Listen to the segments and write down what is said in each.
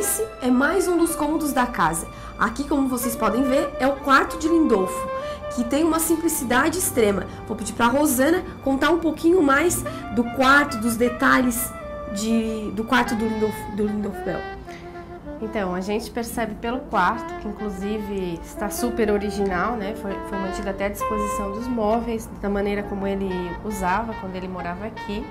esse é mais um dos cômodos da casa. Aqui, como vocês podem ver, é o quarto de Lindolfo, que tem uma simplicidade extrema. Vou pedir para a Rosana contar um pouquinho mais do quarto, dos detalhes do quarto do Lindolfo Bell. Então, a gente percebe pelo quarto, que inclusive está super original, né? Foi mantido até a disposição dos móveis, da maneira como ele usava quando ele morava aqui.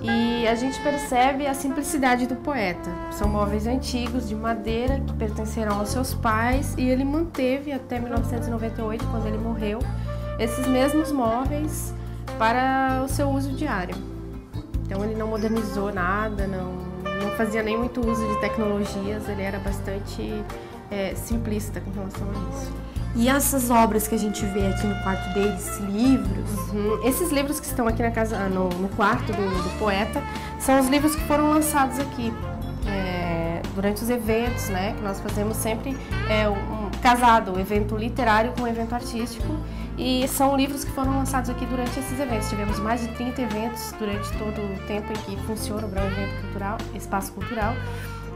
E a gente percebe a simplicidade do poeta. São móveis antigos, de madeira, que pertenceram aos seus pais, e ele manteve até 1998, quando ele morreu, esses mesmos móveis para o seu uso diário. Então ele não modernizou nada, não fazia nem muito uso de tecnologias, ele era bastante simplista com relação a isso. E essas obras que a gente vê aqui no quarto deles, livros? Esses livros que estão aqui na casa, no quarto do poeta, são os livros que foram lançados aqui durante os eventos, né? Que nós fazemos sempre casado, o evento literário com o evento artístico. E são livros que foram lançados aqui durante esses eventos. Tivemos mais de 30 eventos durante todo o tempo em que funciona o Brau Evento Cultural, Espaço Cultural.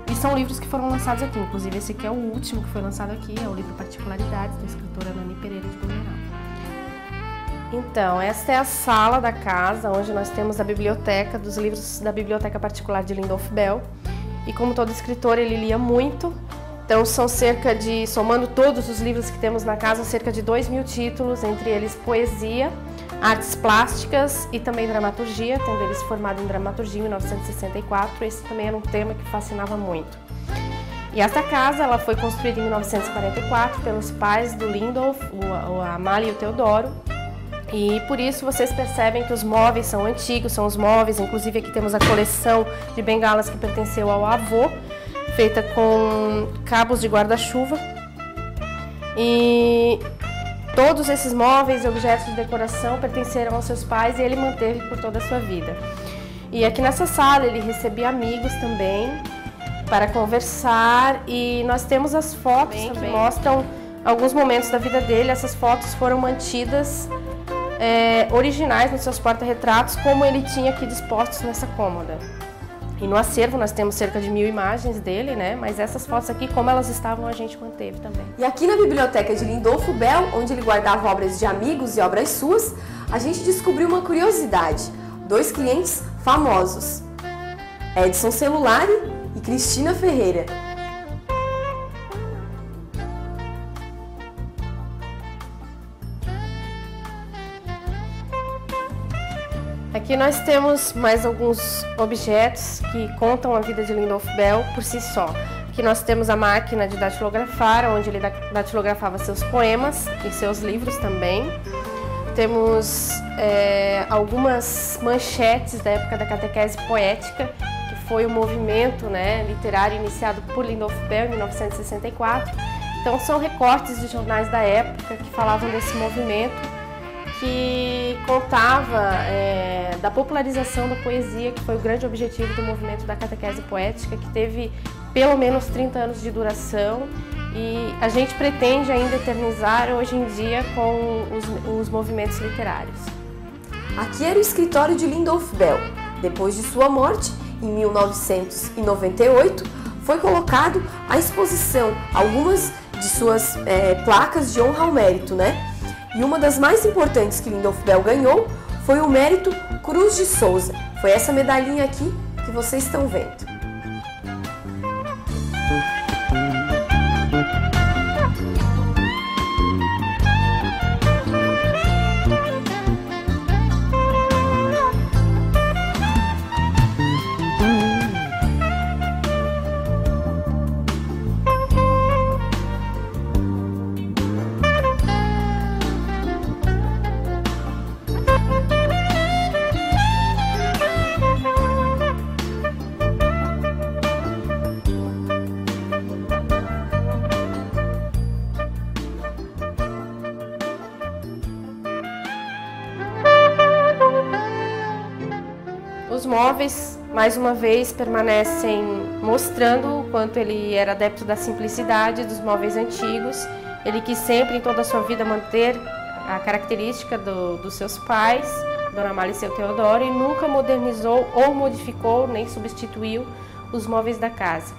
E são livros que foram lançados aqui. Inclusive esse aqui é o último que foi lançado aqui, é o livro Particularidades, da escritora Nani Pereira de Blumenau. Então, esta é a sala da casa, onde nós temos a biblioteca dos livros da Biblioteca Particular de Lindolfo Bell. E como todo escritor, ele lia muito. Então são somando todos os livros que temos na casa, cerca de 2.000 títulos, entre eles poesia, artes plásticas e também dramaturgia, tendo ele se formado em dramaturgia em 1964, esse também era um tema que fascinava muito. E esta casa ela foi construída em 1944 pelos pais do Lindolf, a Amália e o Teodoro, e por isso vocês percebem que os móveis são antigos, são os móveis, inclusive aqui temos a coleção de bengalas que pertenceu ao avô, feita com cabos de guarda-chuva, e todos esses móveis e objetos de decoração pertenceram aos seus pais e ele manteve por toda a sua vida. E aqui nessa sala ele recebia amigos também para conversar, e nós temos as fotos que mostram alguns momentos da vida dele. Essas fotos foram mantidas originais nos seus porta-retratos, como ele tinha aqui dispostos nessa cômoda. E no acervo nós temos cerca de 1.000 imagens dele, né? Mas essas fotos aqui, como elas estavam, a gente manteve também. E aqui na biblioteca de Lindolfo Bell, onde ele guardava obras de amigos e obras suas, a gente descobriu uma curiosidade. 2 clientes famosos, Edson Celulari e Cristina Ferreira. Aqui nós temos mais alguns objetos que contam a vida de Lindolfo Bell por si só. Aqui nós temos a máquina de datilografar, onde ele datilografava seus poemas e seus livros também. Temos algumas manchetes da época da catequese poética, que foi o movimento, né, literário iniciado por Lindolfo Bell em 1964. Então são recortes de jornais da época que falavam desse movimento, que contava da popularização da poesia, que foi o grande objetivo do movimento da catequese poética, que teve pelo menos 30 anos de duração, e a gente pretende ainda eternizar hoje em dia com os movimentos literários. Aqui era o escritório de Lindolfo Bell. Depois de sua morte, em 1998, foi colocado à exposição algumas de suas placas de honra ao mérito, né? E uma das mais importantes que Lindolfo Bell ganhou foi o mérito Cruz de Souza. Foi essa medalhinha aqui que vocês estão vendo. Os móveis, mais uma vez, permanecem mostrando o quanto ele era adepto da simplicidade dos móveis antigos. Ele quis sempre, em toda a sua vida, manter a característica dos seus pais, Dona Amália e seu Teodoro, e nunca modernizou ou modificou, nem substituiu os móveis da casa.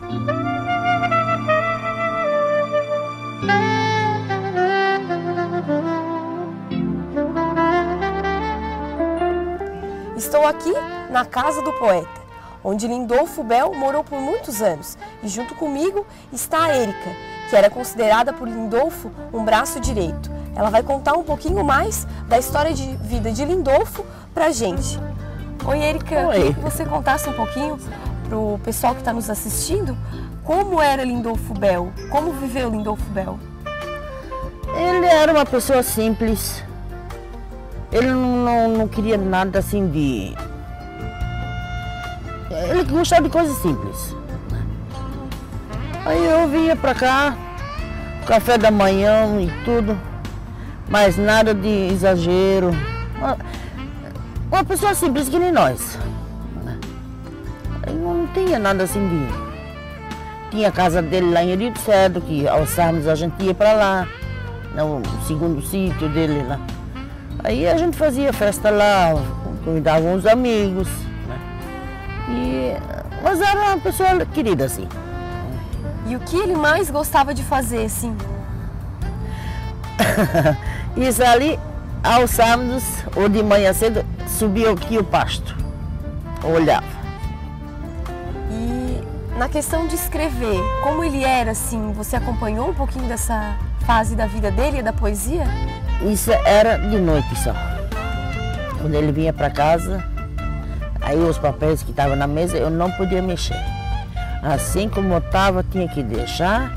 Estou aqui na casa do poeta, onde Lindolfo Bell morou por muitos anos, e junto comigo está a Érica, que era considerada por Lindolfo um braço direito. Ela vai contar um pouquinho mais da história de vida de Lindolfo pra gente. Oi, Érica, queria que você contasse um pouquinho pro pessoal que está nos assistindo como era Lindolfo Bell, como viveu Lindolfo Bell. Ele era uma pessoa simples. Ele não queria nada assim de... Ele gostava de coisas simples. Aí eu vinha pra cá, café da manhã e tudo, mas nada de exagero. Uma pessoa simples que nem nós. Não tinha nada assim de... Tinha a casa dele lá em Rio do Cedro, que aos sábados a gente ia pra lá, no segundo sítio dele lá. Aí a gente fazia festa lá, convidava uns amigos, né? Mas era uma pessoa querida, assim. E o que ele mais gostava de fazer, assim? Isso ali, aos sábados, ou de manhã cedo, subia aqui o pasto, olhava. E na questão de escrever, como ele era, assim, você acompanhou um pouquinho dessa fase da vida dele e da poesia? Isso era de noite só. Quando ele vinha para casa, aí os papéis que estavam na mesa eu não podia mexer. Assim como eu estava, tinha que deixar.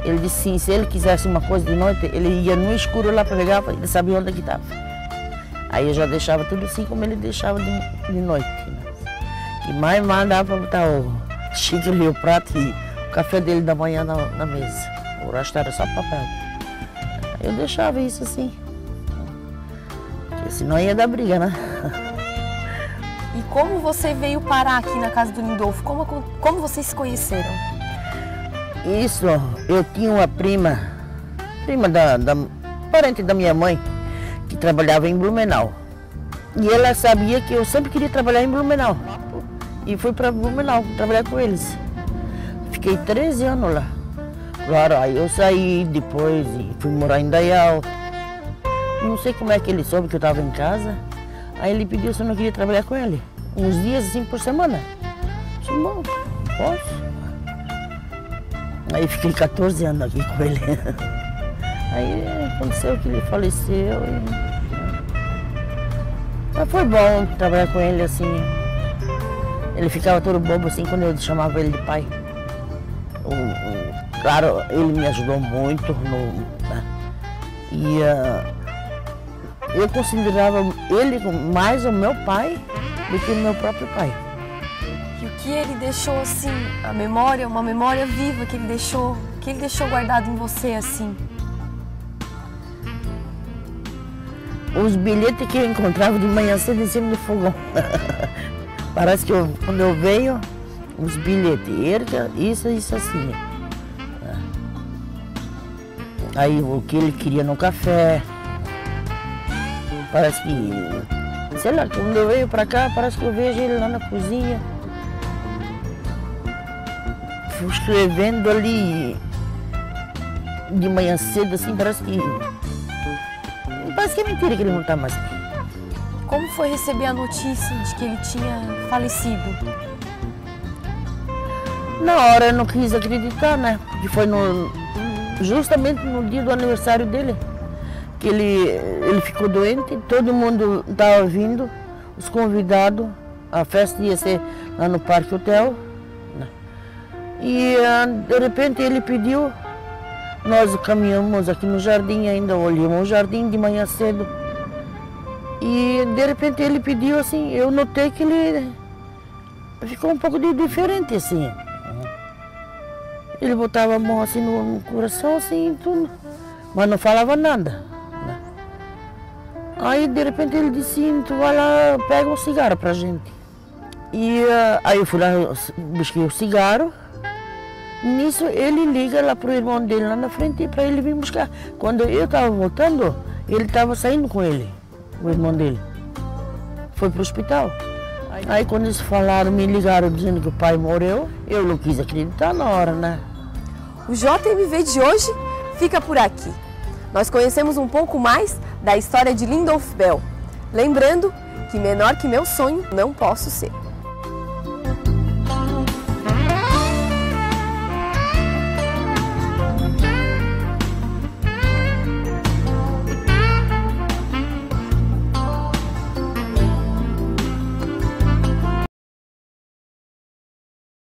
Ele disse sim, se ele quisesse uma coisa de noite, ele ia no escuro lá para pegar, ele sabia onde que estava. Aí eu já deixava tudo assim como ele deixava de noite. Né? E mais dava para botar o xícara e o prato e o café dele da manhã na mesa. O resto era só papel. Eu deixava isso assim, porque senão ia dar briga, né? E como você veio parar aqui na casa do Lindolfo? Como vocês se conheceram? Isso, eu tinha uma prima parente da minha mãe, que trabalhava em Blumenau. E ela sabia que eu sempre queria trabalhar em Blumenau. E fui para Blumenau trabalhar com eles. Fiquei 13 anos lá. Claro, aí eu saí depois e fui morar em Dayal. Não sei como é que ele soube que eu estava em casa. Aí ele pediu se eu não queria trabalhar com ele. Uns dias assim por semana. Eu disse, bom, posso. Aí fiquei 14 anos aqui com ele. Aí aconteceu que ele faleceu. Mas foi bom trabalhar com ele assim. Ele ficava todo bobo assim quando eu chamava ele de pai. Claro, ele me ajudou muito, né? E eu considerava ele mais o meu pai do que o meu próprio pai. E o que ele deixou assim, a memória, uma memória viva que ele deixou guardado em você assim? Os bilhetes que eu encontrava de manhã cedo em cima do fogão. Parece que quando eu veio, os bilhetes, isso assim. Aí o que ele queria no café. Parece que, sei lá, quando eu venho pra cá, parece que eu vejo ele lá na cozinha. Fui escrevendo ali de manhã cedo, assim, parece que é mentira que ele não tá mais aqui. Como foi receber a notícia de que ele tinha falecido? Na hora eu não quis acreditar, né? Porque foi justamente no dia do aniversário dele, que ele ficou doente, todo mundo estava vindo, os convidados, a festa ia ser lá no Parque Hotel, né? E de repente ele pediu, nós caminhamos aqui no jardim ainda, olhamos o jardim de manhã cedo, e de repente ele pediu assim, eu notei que ele ficou um pouco diferente assim. Ele botava a mão assim no coração, assim, tudo, mas não falava nada, né? Aí, de repente, ele disse, tu vai lá, pega um cigarro pra gente. E aí eu fui lá, busquei o cigarro. Nisso, ele liga lá pro irmão dele lá na frente para ele vir buscar. Quando eu estava voltando, ele estava saindo com ele, o irmão dele. Foi pro hospital. Aí quando eles falaram, me ligaram dizendo que o pai morreu, eu não quis acreditar na hora, né? O JMV de hoje fica por aqui. Nós conhecemos um pouco mais da história de Lindolf Bell. Lembrando que menor que meu sonho não posso ser.